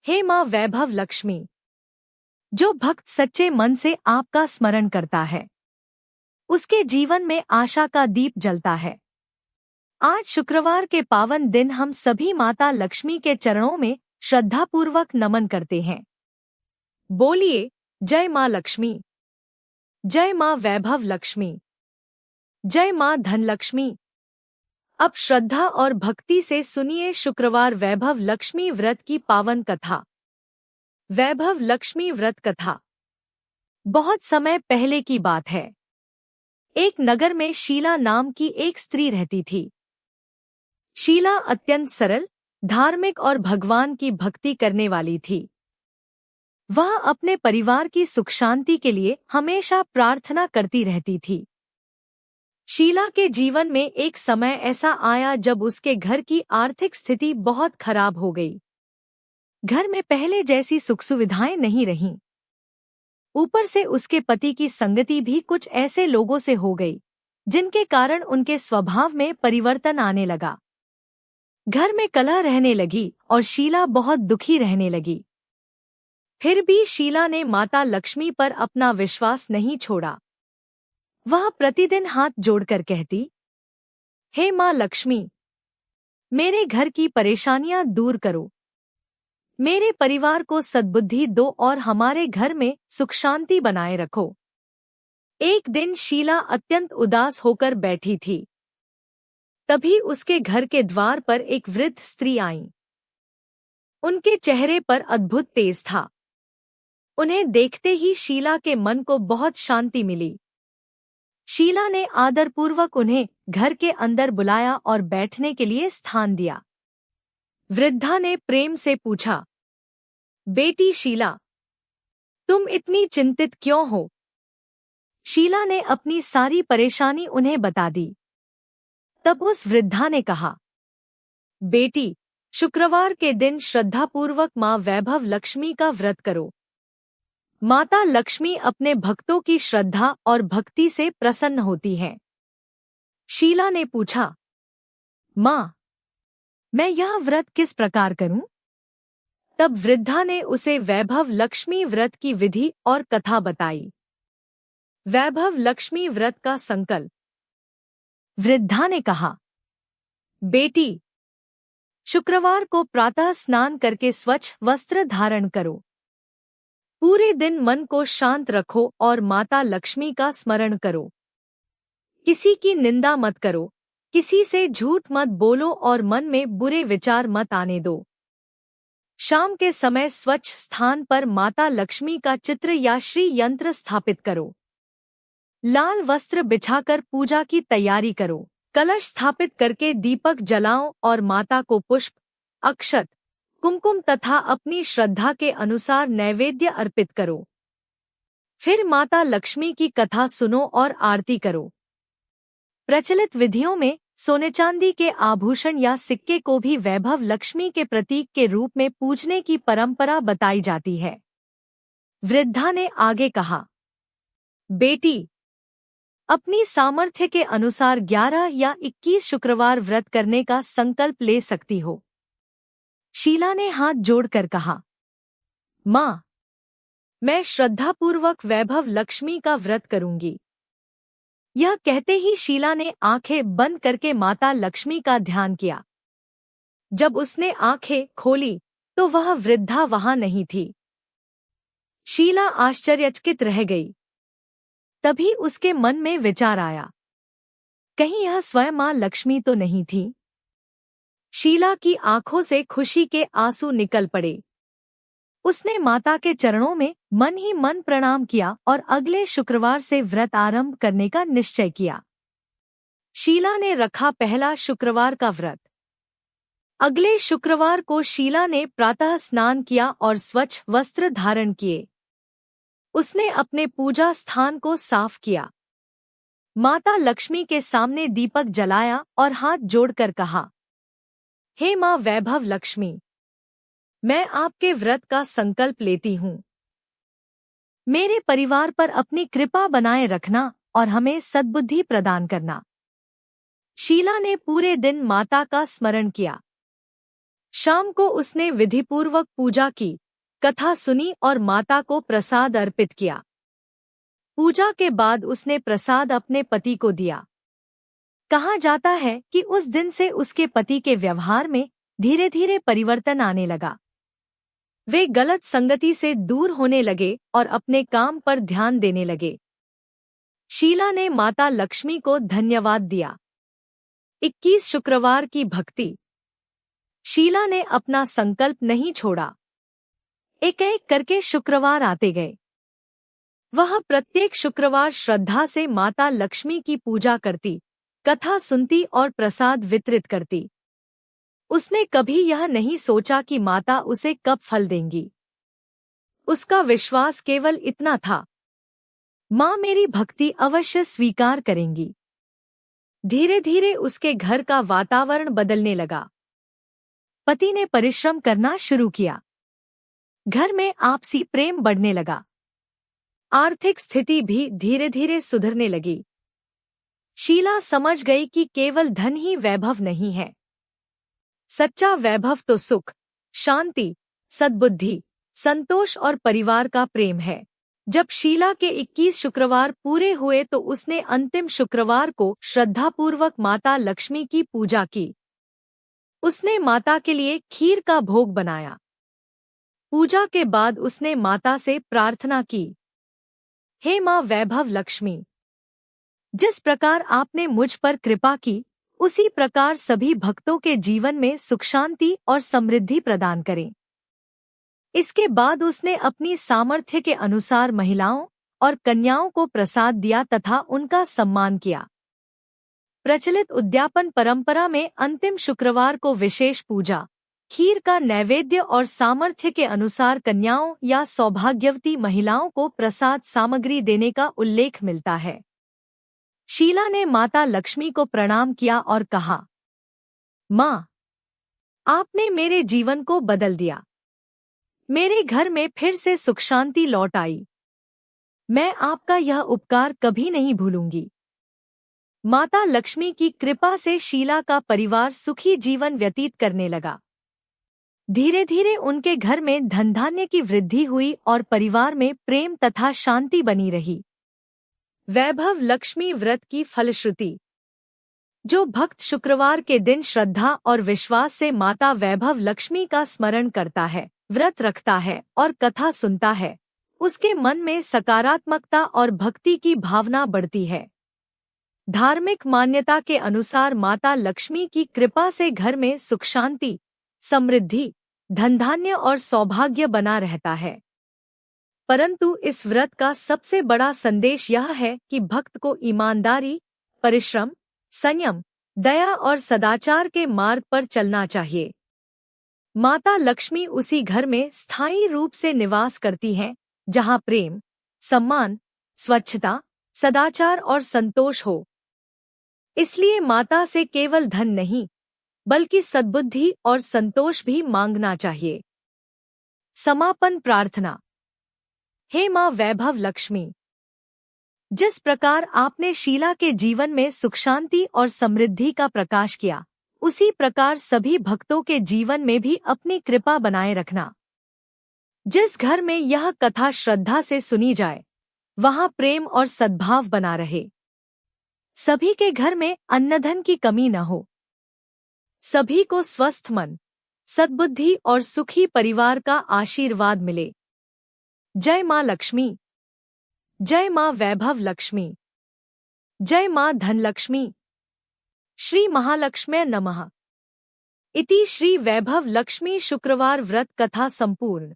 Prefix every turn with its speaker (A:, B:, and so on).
A: हे माँ वैभव लक्ष्मी, जो भक्त सच्चे मन से आपका स्मरण करता है उसके जीवन में आशा का दीप जलता है। आज शुक्रवार के पावन दिन हम सभी माता लक्ष्मी के चरणों में श्रद्धापूर्वक नमन करते हैं। बोलिए जय माँ लक्ष्मी, जय माँ वैभव लक्ष्मी, जय माँ धनलक्ष्मी। अब श्रद्धा और भक्ति से सुनिए शुक्रवार वैभव लक्ष्मी व्रत की पावन कथा। वैभव लक्ष्मी व्रत कथा। बहुत समय पहले की बात है। एक नगर में शीला नाम की एक स्त्री रहती थी। शीला अत्यंत सरल, धार्मिक और भगवान की भक्ति करने वाली थी। वह अपने परिवार की सुख शांति के लिए हमेशा प्रार्थना करती रहती थी। शीला के जीवन में एक समय ऐसा आया जब उसके घर की आर्थिक स्थिति बहुत खराब हो गई। घर में पहले जैसी सुख सुविधाएं नहीं रहीं। ऊपर से उसके पति की संगति भी कुछ ऐसे लोगों से हो गई जिनके कारण उनके स्वभाव में परिवर्तन आने लगा। घर में कलह रहने लगी और शीला बहुत दुखी रहने लगी। फिर भी शीला ने माता लक्ष्मी पर अपना विश्वास नहीं छोड़ा। वह प्रतिदिन हाथ जोड़कर कहती, हे माँ लक्ष्मी, मेरे घर की परेशानियां दूर करो, मेरे परिवार को सद्बुद्धि दो और हमारे घर में सुख शांति बनाए रखो। एक दिन शीला अत्यंत उदास होकर बैठी थी। तभी उसके घर के द्वार पर एक वृद्ध स्त्री आई। उनके चेहरे पर अद्भुत तेज था। उन्हें देखते ही शीला के मन को बहुत शांति मिली। शीला ने आदरपूर्वक उन्हें घर के अंदर बुलाया और बैठने के लिए स्थान दिया। वृद्धा ने प्रेम से पूछा, बेटी शीला, तुम इतनी चिंतित क्यों हो? शीला ने अपनी सारी परेशानी उन्हें बता दी। तब उस वृद्धा ने कहा, बेटी, शुक्रवार के दिन श्रद्धापूर्वक माँ वैभव लक्ष्मी का व्रत करो। माता लक्ष्मी अपने भक्तों की श्रद्धा और भक्ति से प्रसन्न होती हैं। शीला ने पूछा, माँ, मैं यह व्रत किस प्रकार करूं? तब वृद्धा ने उसे वैभव लक्ष्मी व्रत की विधि और कथा बताई। वैभव लक्ष्मी व्रत का संकल्प। वृद्धा ने कहा, बेटी, शुक्रवार को प्रातः स्नान करके स्वच्छ वस्त्र धारण करो। पूरे दिन मन को शांत रखो और माता लक्ष्मी का स्मरण करो। किसी की निंदा मत करो, किसी से झूठ मत बोलो और मन में बुरे विचार मत आने दो। शाम के समय स्वच्छ स्थान पर माता लक्ष्मी का चित्र या श्री यंत्र स्थापित करो। लाल वस्त्र बिछाकर पूजा की तैयारी करो। कलश स्थापित करके दीपक जलाओ और माता को पुष्प, अक्षत, कुमकुम तथा अपनी श्रद्धा के अनुसार नैवेद्य अर्पित करो। फिर माता लक्ष्मी की कथा सुनो और आरती करो। प्रचलित विधियों में सोने चांदी के आभूषण या सिक्के को भी वैभव लक्ष्मी के प्रतीक के रूप में पूजने की परंपरा बताई जाती है। वृद्धा ने आगे कहा, बेटी, अपनी सामर्थ्य के अनुसार 11 या 21 शुक्रवार व्रत करने का संकल्प ले सकती हो। शीला ने हाथ जोड़कर कहा, माँ, मैं श्रद्धापूर्वक वैभव लक्ष्मी का व्रत करूंगी। यह कहते ही शीला ने आंखें बंद करके माता लक्ष्मी का ध्यान किया। जब उसने आंखें खोली तो वह वृद्धा वहां नहीं थी। शीला आश्चर्यचकित रह गई। तभी उसके मन में विचार आया, कहीं यह स्वयं मां लक्ष्मी तो नहीं थी? शीला की आंखों से खुशी के आंसू निकल पड़े। उसने माता के चरणों में मन ही मन प्रणाम किया और अगले शुक्रवार से व्रत आरंभ करने का निश्चय किया। शीला ने रखा पहला शुक्रवार का व्रत। अगले शुक्रवार को शीला ने प्रातः स्नान किया और स्वच्छ वस्त्र धारण किए। उसने अपने पूजा स्थान को साफ किया। माता लक्ष्मी के सामने दीपक जलाया और हाथ जोड़कर कहा, हे माँ वैभव लक्ष्मी, मैं आपके व्रत का संकल्प लेती हूँ। मेरे परिवार पर अपनी कृपा बनाए रखना और हमें सद्बुद्धि प्रदान करना। शीला ने पूरे दिन माता का स्मरण किया। शाम को उसने विधिपूर्वक पूजा की, कथा सुनी और माता को प्रसाद अर्पित किया। पूजा के बाद उसने प्रसाद अपने पति को दिया। कहा जाता है कि उस दिन से उसके पति के व्यवहार में धीरे धीरे परिवर्तन आने लगा। वे गलत संगति से दूर होने लगे और अपने काम पर ध्यान देने लगे। शीला ने माता लक्ष्मी को धन्यवाद दिया। 21 शुक्रवार की भक्ति। शीला ने अपना संकल्प नहीं छोड़ा। एक एक करके शुक्रवार आते गए। वह प्रत्येक शुक्रवार श्रद्धा से माता लक्ष्मी की पूजा करती, कथा सुनती और प्रसाद वितरित करती। उसने कभी यह नहीं सोचा कि माता उसे कब फल देंगी। उसका विश्वास केवल इतना था, माँ मेरी भक्ति अवश्य स्वीकार करेंगी। धीरे धीरे उसके घर का वातावरण बदलने लगा। पति ने परिश्रम करना शुरू किया। घर में आपसी प्रेम बढ़ने लगा। आर्थिक स्थिति भी धीरे धीरे सुधरने लगी। शीला समझ गई कि केवल धन ही वैभव नहीं है। सच्चा वैभव तो सुख, शांति, सद्बुद्धि, संतोष और परिवार का प्रेम है। जब शीला के 21 शुक्रवार पूरे हुए तो उसने अंतिम शुक्रवार को श्रद्धापूर्वक माता लक्ष्मी की पूजा की। उसने माता के लिए खीर का भोग बनाया। पूजा के बाद उसने माता से प्रार्थना की, हे माँ वैभव लक्ष्मी, जिस प्रकार आपने मुझ पर कृपा की, उसी प्रकार सभी भक्तों के जीवन में सुख शांति और समृद्धि प्रदान करें। इसके बाद उसने अपनी सामर्थ्य के अनुसार महिलाओं और कन्याओं को प्रसाद दिया तथा उनका सम्मान किया। प्रचलित उद्यापन परंपरा में अंतिम शुक्रवार को विशेष पूजा, खीर का नैवेद्य और सामर्थ्य के अनुसार कन्याओं या सौभाग्यवती महिलाओं को प्रसाद सामग्री देने का उल्लेख मिलता है। शीला ने माता लक्ष्मी को प्रणाम किया और कहा, माँ, आपने मेरे जीवन को बदल दिया। मेरे घर में फिर से सुख शांति लौट आई। मैं आपका यह उपकार कभी नहीं भूलूंगी। माता लक्ष्मी की कृपा से शीला का परिवार सुखी जीवन व्यतीत करने लगा। धीरे धीरे उनके घर में धन धान्य की वृद्धि हुई और परिवार में प्रेम तथा शांति बनी रही। वैभव लक्ष्मी व्रत की फलश्रुति। जो भक्त शुक्रवार के दिन श्रद्धा और विश्वास से माता वैभव लक्ष्मी का स्मरण करता है, व्रत रखता है और कथा सुनता है, उसके मन में सकारात्मकता और भक्ति की भावना बढ़ती है। धार्मिक मान्यता के अनुसार माता लक्ष्मी की कृपा से घर में सुख शांति, समृद्धि, धन धान्य और सौभाग्य बना रहता है। परंतु इस व्रत का सबसे बड़ा संदेश यह है कि भक्त को ईमानदारी, परिश्रम, संयम, दया और सदाचार के मार्ग पर चलना चाहिए। माता लक्ष्मी उसी घर में स्थायी रूप से निवास करती हैं जहां प्रेम, सम्मान, स्वच्छता, सदाचार और संतोष हो। इसलिए माता से केवल धन नहीं, बल्कि सद्बुद्धि और संतोष भी मांगना चाहिए। समापन प्रार्थना। हे माँ वैभव लक्ष्मी, जिस प्रकार आपने शीला के जीवन में सुख शांति और समृद्धि का प्रकाश किया, उसी प्रकार सभी भक्तों के जीवन में भी अपनी कृपा बनाए रखना। जिस घर में यह कथा श्रद्धा से सुनी जाए, वहां प्रेम और सद्भाव बना रहे। सभी के घर में अन्नधन की कमी न हो। सभी को स्वस्थ मन, सद्बुद्धि और सुखी परिवार का आशीर्वाद मिले। जय माँ लक्ष्मी। जय माँ वैभव लक्ष्मी। जय माँ धनलक्ष्मी। श्री महालक्ष्म्यै नमः। इति श्री वैभव लक्ष्मी शुक्रवार व्रत कथा संपूर्ण।